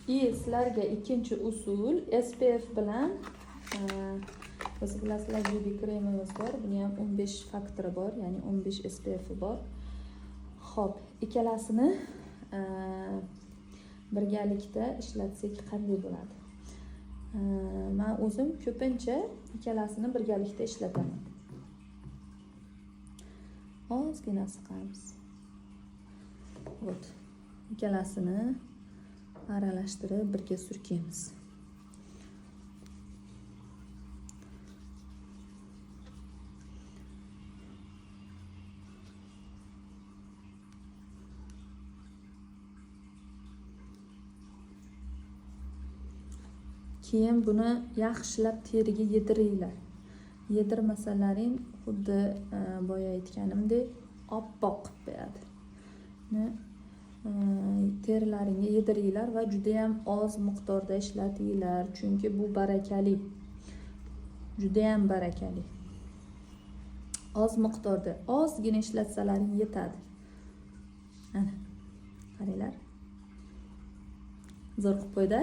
Sizlarga ikkinchi usul SPF bilan siz bilasizlar BB kremimiz bor. Buni ham 15 faktori bor, ya'ni 15 SPF bor. Xo'p, ikkalasini birgalikda ishlatsak qanday bo'ladi? Men o'zim ko'pincha ikkalasini birgalikda ishlataman. Ozgina siqamiz. Вот. Ikkalasini aralashtirib birga surkaymiz. Keyin buni yaxshilab teriga yediringlar. Yedirmasalaring xuddi boya aytganimdek oppoq qilib qo'yadi. Terilaringga yediringlar va juda ham oz miqdorda ishlatinglar, chunki bu barakali. Juda ham barakali. Oz miqdorda, ozgina ishlatsalaring yetadi. Ana, qaranglar. Zo'r qilib qo'ydi.